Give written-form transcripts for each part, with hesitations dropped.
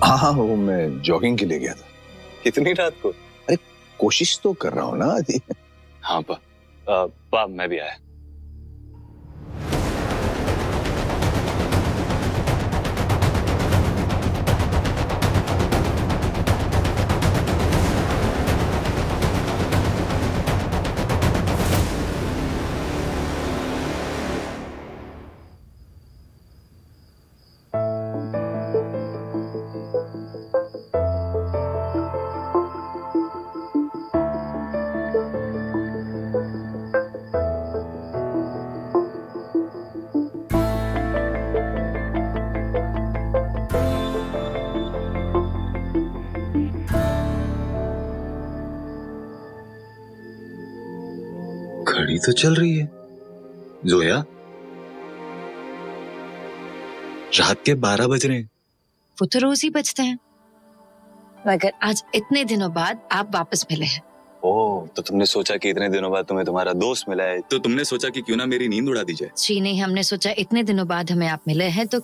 हाँ, वो मैं जॉगिंग के लिए गया था। कितनी रात को? अरे कोशिश तो कर रहा हूँ ना आदि। हाँ पा मैं भी आया। घड़ी तो चल रही है। जोया, रात के 12 बज रहे हैं। वो तो रोज ही बजते हैं, मगर आज इतने दिनों बाद आप वापस मिले हैं। ओह, तो तुमने सोचा कि इतने दिनों बाद तुम्हें तुम्हारा दोस्त मिला है, तो तुमने सोचा कि क्यों ना मेरी नींद उड़ा दी जाए। जी नहीं, हमने सोचा इतने दिनों बाद हमें आप मिले हैं तो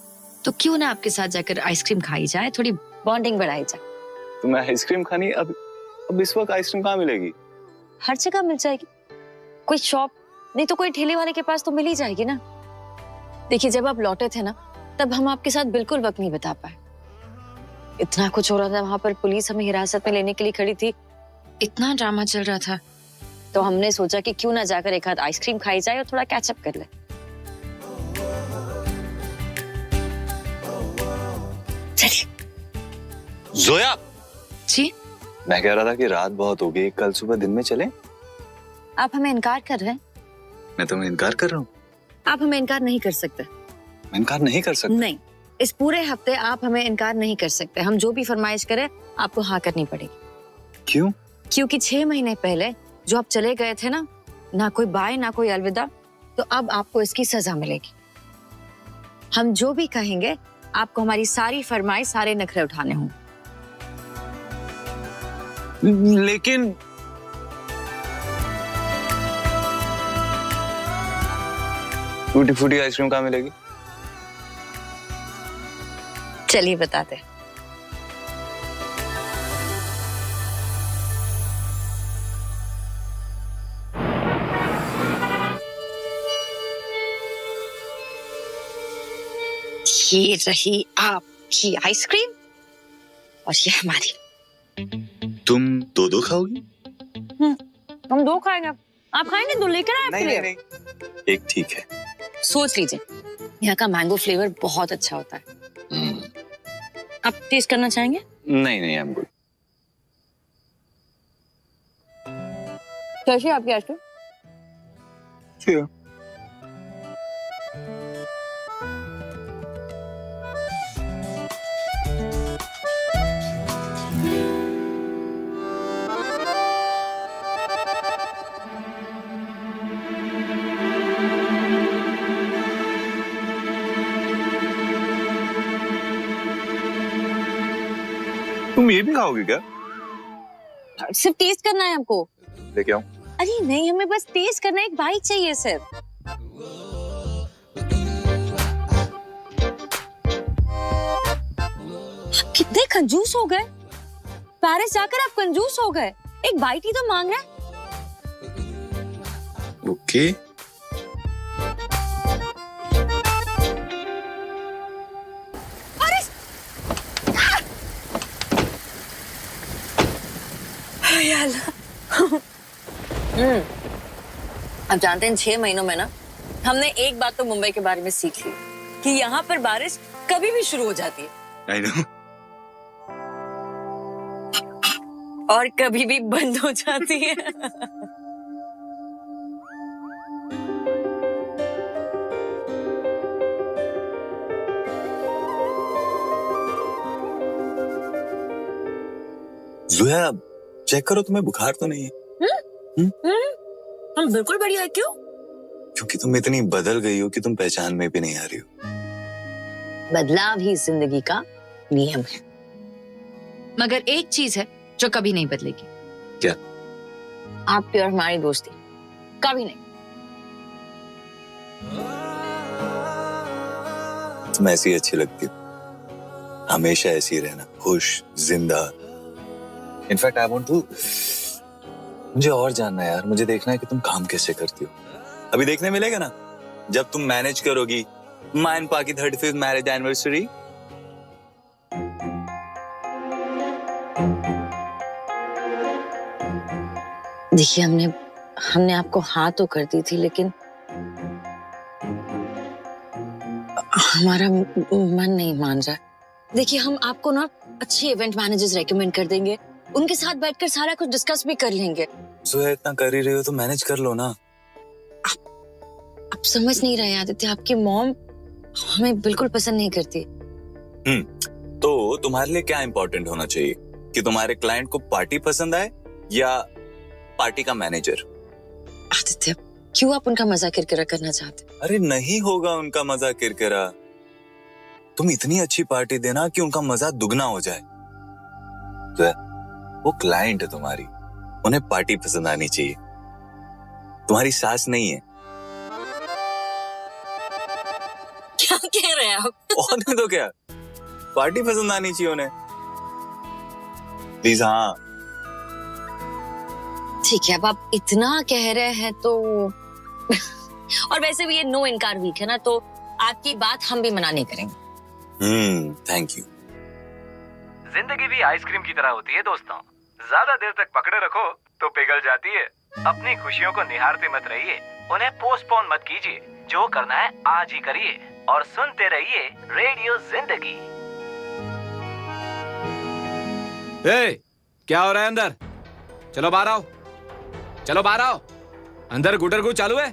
क्यों ना आपके साथ जाकर आइसक्रीम खाई जाए, थोड़ी बॉन्डिंग बढ़ाई जाए। तुम्हें आइसक्रीम खानी? अब इस वक्त आइसक्रीम कहाँ मिलेगी? हर जगह मिल जाएगी, कोई शॉप नहीं तो कोई ठेले वाले के पास तो मिल ही जाएगी ना। देखिए, जब आप लौटे थे ना, तब हम आपके साथ बिल्कुल वक्त नहीं बिता पाए। इतना कुछ हो रहा था वहां पर, पुलिस हमें हिरासत में लेने के लिए खड़ी थी, इतना ड्रामा चल रहा था, तो हमने सोचा कि क्यों ना जाकर एक हाथ आइसक्रीम खाई जाए और थोड़ा कैचअप कर ले। चलिए। जोया जी, मैं कह रहा था कि रात बहुत हो गई, कल सुबह दिन में चले। आप हमें इनकार कर रहे हैं? मैं तुम्हें इनकार कर रहा हूँ? आप हमें इनकार नहीं कर सकते। मैं इनकार नहीं कर सकता? नहीं, इस पूरे हफ्ते आप हमें इनकार नहीं कर सकते। हम जो भी फरमाइश करें आपको हाँ करनी पड़ेगी। क्यों? क्योंकि 6 महीने पहले जो आप चले गए थे ना कोई बाय ना कोई अलविदा, तो अब आपको इसकी सजा मिलेगी। हम जो भी कहेंगे आपको हमारी सारी फरमाइश, सारे नखरे उठाने होंगे। लेकिन टूटी फूटी आइसक्रीम कहाँ मिलेगी? चलिए बताते। ये रही आपकी आइसक्रीम और ये हमारी। तुम दो खाओगी? हम 2 खाएंगे। आप खाएंगे? 2 लेकर आए आपके लिए? नहीं, एक ठीक है। सोच लीजिए, यहाँ का मैंगो फ्लेवर बहुत अच्छा होता है। आप टेस्ट करना चाहेंगे? नहीं आई एम गुड। कैसी है आपकी आइसक्रीम? तुम ये भी खाओगे क्या? सिर्फ टेस्ट करना है हमको। लेके आओ। अरे नहीं, हमें बस टेस्ट करना है, एक बाइट चाहिए सिर्फ। कितने कंजूस हो गए, पेरिस जाकर आप कंजूस हो गए। एक बाइट ही तो मांग रहे हैं। ओके। अब जानते हैं 6 महीनों में ना हमने एक बात तो मुंबई के बारे में सीख ली कि यहाँ पर बारिश कभी भी शुरू हो जाती है। I know. और कभी भी बंद हो जाती है। जोया, चेक करो तुम्हें बुखार तो नहीं है? हम बिल्कुल बढ़िया है। क्यों? क्योंकि तुम इतनी बदल गई हो कि तुम पहचान में भी नहीं आ रही हो। बदलाव ही जिंदगी का नियम है, मगर एक चीज है जो कभी नहीं बदलेगी। क्या? आपकी और हमारी दोस्ती कभी नहीं। तुम ऐसी अच्छी लगती हो, हमेशा ऐसी रहना, खुश, जिंदा। इनफैक्ट आई वांट टू, मुझे और जानना है यार, मुझे देखना है कि तुम काम कैसे करती हो। अभी देखने मिलेगा ना जब तुम मैनेज करोगी मायन पा की 35th मैरिज एनिवर्सरी। देखिए, हमने आपको हाँ तो कर दी थी, लेकिन हमारा मन नहीं मान रहा। देखिए, हम आपको ना अच्छे इवेंट मैनेजर्स रेकमेंड कर देंगे, उनके साथ बैठकर सारा कुछ डिस्कस भी कर लेंगे। जो है इतना कर ही रहे हो तो मैनेज कर लो ना। आप समझ नहीं रहे आदित्य, आपकी मॉम हमें बिल्कुल पसंद नहीं करती। तो तुम्हारे लिए क्या इंपॉर्टेंट होना चाहिए कि तुम्हारे क्लाइंट को पार्टी पसंद आए या पार्टी का मैनेजर? आदित्य, क्यों आप उनका मजाक किरकिरा करना चाहते? अरे नहीं होगा उनका मजा किरकिरा। तुम इतनी अच्छी पार्टी देना कि उनका मजा दुगना हो जाए। तो वो क्लाइंट है तुम्हारी, उन्हें पार्टी पसंद आनी चाहिए, तुम्हारी सास नहीं है। क्या कह रहे हैं आप? और नहीं तो क्या, पार्टी पसंद आनी चाहिए उन्हें। प्लीज। हाँ ठीक है, अब आप इतना कह रहे हैं तो और वैसे भी ये नो इनकार वीक है ना, तो आपकी बात हम भी मना नहीं करेंगे। Thank you. जिंदगी भी आइसक्रीम की तरह होती है दोस्तों, ज्यादा देर तक पकड़े रखो तो पिघल जाती है। अपनी खुशियों को निहारते मत रहिए, उन्हें पोस्टपोन मत कीजिए। जो करना है आज ही करिए और सुनते रहिए रेडियो जिंदगी। क्या हो रहा है अंदर? चलो बाहर आओ, चलो बाहर आओ। अंदर गुटरगु चालू है।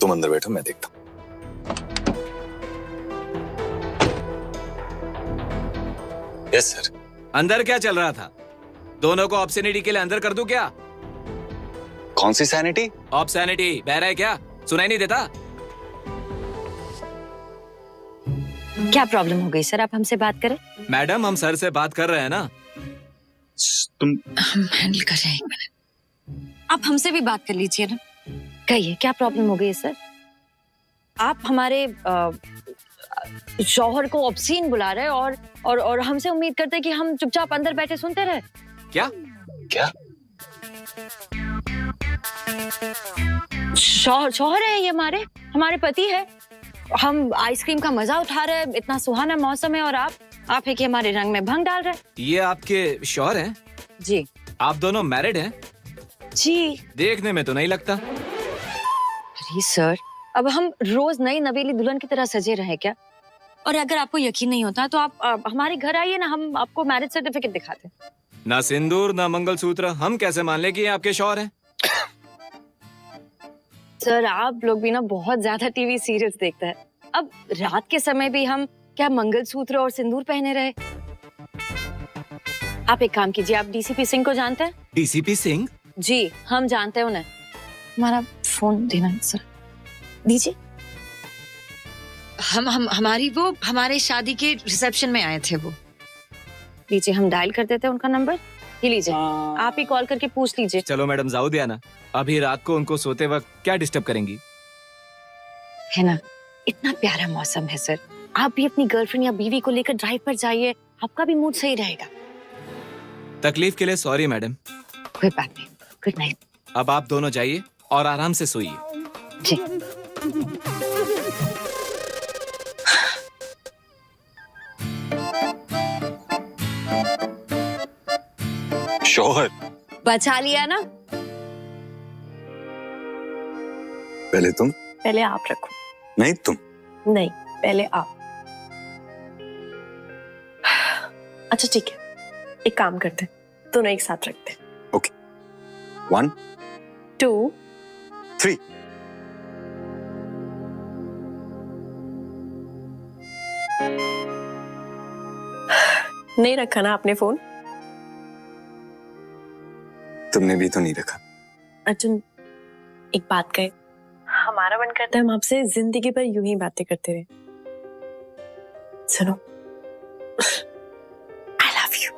तुम अंदर बैठो, मैं देखता हूँ। Yes sir. अंदर क्या चल रहा था? दोनों को ऑब्सेनिटी के लिए अंदर कर दूं क्या? कौन सी सैनिटी? ऑब्सेनिटी बहरा है क्या? सुनाई नहीं देता? क्या प्रॉब्लम हो गई सर? आप हमसे बात करें। मैडम, हम सर से बात कर रहे हैं ना। तुम हम हैंडल कर रहे हैं, 1 मिनट। आप हमसे भी बात कर लीजिए ना। कहिए, क्या प्रॉब्लम हो गई है सर? आप हमारे शौहर को ऑब्सीन बुला रहे हैं और हमसे उम्मीद करते हैं कि हम चुपचाप अंदर बैठे सुनते रहे। क्या? क्या? शौहर है ये, हमारे पति है। हम आइसक्रीम का मजा उठा रहे हैं, इतना सुहाना मौसम है, और आप है कि हमारे रंग में भंग डाल रहे हैं। ये आपके शौहर हैं? जी। आप दोनों मैरिड हैं? जी। देखने में तो नहीं लगता। अरे सर, अब हम रोज नई नवेली दुल्हन की तरह सजे रहे क्या? और अगर आपको यकीन नहीं होता तो आप हमारे घर आइए ना, हम आपको मैरिज सर्टिफिकेट दिखाते हैं। ना सिंदूर ना मंगलसूत्र, हम कैसे मान ले कि ये आपके शौहर हैं? सर, आप लोग भी ना बहुत ज्यादा टीवी सीरियल्स देखते हैं। अब रात के समय भी हम क्या मंगलसूत्र और सिंदूर पहने रहे? आप एक काम कीजिए, आप डीसीपी सिंह को जानते हैं? डीसीपी सिंह? जी, हम जानते हैं उन्हें। हमारा फोन देना सर, दीजिए। हमारे शादी के रिसेप्शन में आए थे वो। लीजिए, हम डायल कर देते हैं उनका नंबर। ये लीजिए, आप ही कॉल करके पूछ लीजिए। चलो मैडम, जाओ दिया ना। अभी रात को उनको सोते वक्त क्या डिस्टर्ब करेंगी? है ना, इतना प्यारा मौसम है सर। आप भी अपनी गर्लफ्रेंड या बीवी को लेकर ड्राइव पर जाइए, आपका भी मूड सही रहेगा। तकलीफ के लिए सॉरी मैडम। कोई बात नहीं। Good night. अब आप दोनों जाइए और आराम से सोइए। जी। शौहर बचा लिया ना? पहले तुम। पहले आप रखो। नहीं तुम। नहीं, पहले आप। अच्छा ठीक है, एक काम करते हैं, दोनों एक साथ रखते हैं। ओके, 1 2 3। नहीं रखा ना आपने फोन? तुमने भी तो नहीं रखा। अर्जुन, एक बात कहे, हमारा मन करता है हम आपसे जिंदगी भर यूं ही बातें करते रहे। सुनो, I love you.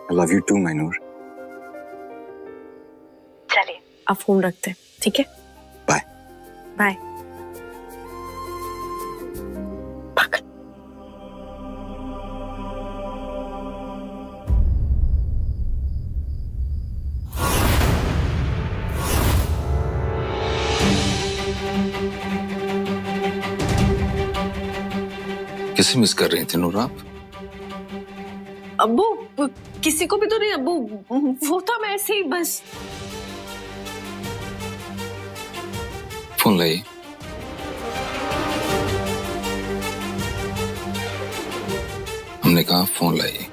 I love you too, माइनूर। चलिए, अब फोन रखते हैं, ठीक है? बाय। बाय। किसे मिस कर रही थी नूर आप? अब्बू किसी को भी तो नहीं अब्बू, वो था मैं ऐसे ही बस। फोन लाइए। हमने कहा फोन लाइए।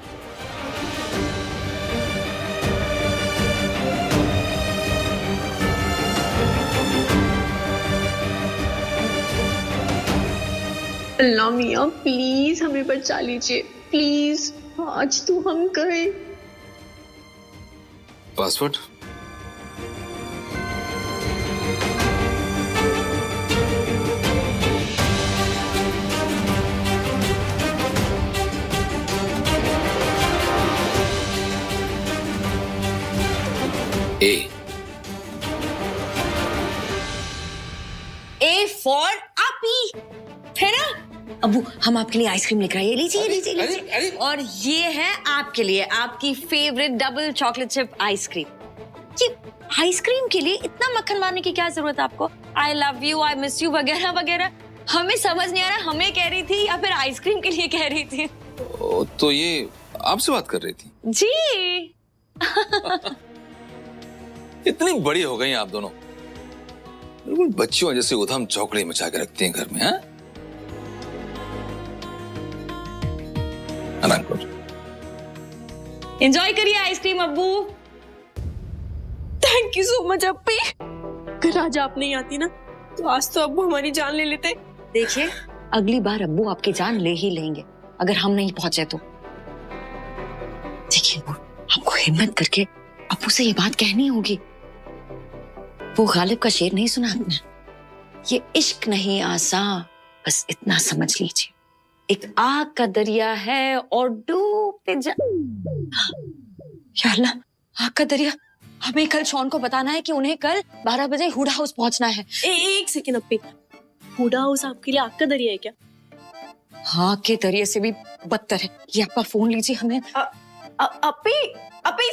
अल्लाह मियाँ प्लीज हमें बचा लीजिए, प्लीज आज तो हम गए। पासवर्ड? ए फॉर आपी है ना? अबू हम आपके लिए आइसक्रीम लेकर आए, ये लीजिए लीजिए लीजिए। और ये है आपके लिए आपकी favourite double chocolate chip ice cream. ये आइसक्रीम के लिए इतना मक्खन मारने की क्या जरूरत है आपको? I love you, I miss you वगैरह वगैरह हमें समझ नहीं आ रहा हमें कह रही थी या फिर आइसक्रीम के लिए कह रही थी। तो ये आपसे बात कर रही थी? जी इतनी बड़ी हो गई आप दोनों, बिल्कुल बच्चियों जैसे उधम चौकड़ी मचा के रखती हैं घर में। हाँ, आराम करो। एंजॉय करिए आइसक्रीम अब्बू। Thank you so much अप्पी। अगर आज आप नहीं आती ना तो आज तो अब्बू हमारी जान ले लेते। देखिए अगली बार अब्बू आपकी जान ले ही लेंगे अगर हम नहीं पहुंचे तो। देखिए आपको हिम्मत करके अब्बू से ये बात कहनी होगी। वो गालिब का शेर नहीं सुना आपने? ये इश्क नहीं आसान, बस इतना समझ लीजिए, एक आग का दरिया है और डूबते जा। या अल्लाह, आग का दरिया। हमें कल शॉन को बताना है कि उन्हें कल 12 बजे हुडा हाउस पहुंचना है। एक सेकेंड अप्पी, हुडा हाउस आपके लिए आग का दरिया है क्या? हाँ के दरिया से भी बदतर है। ये आपका फोन लीजिए हमें। अप्पी अप्पी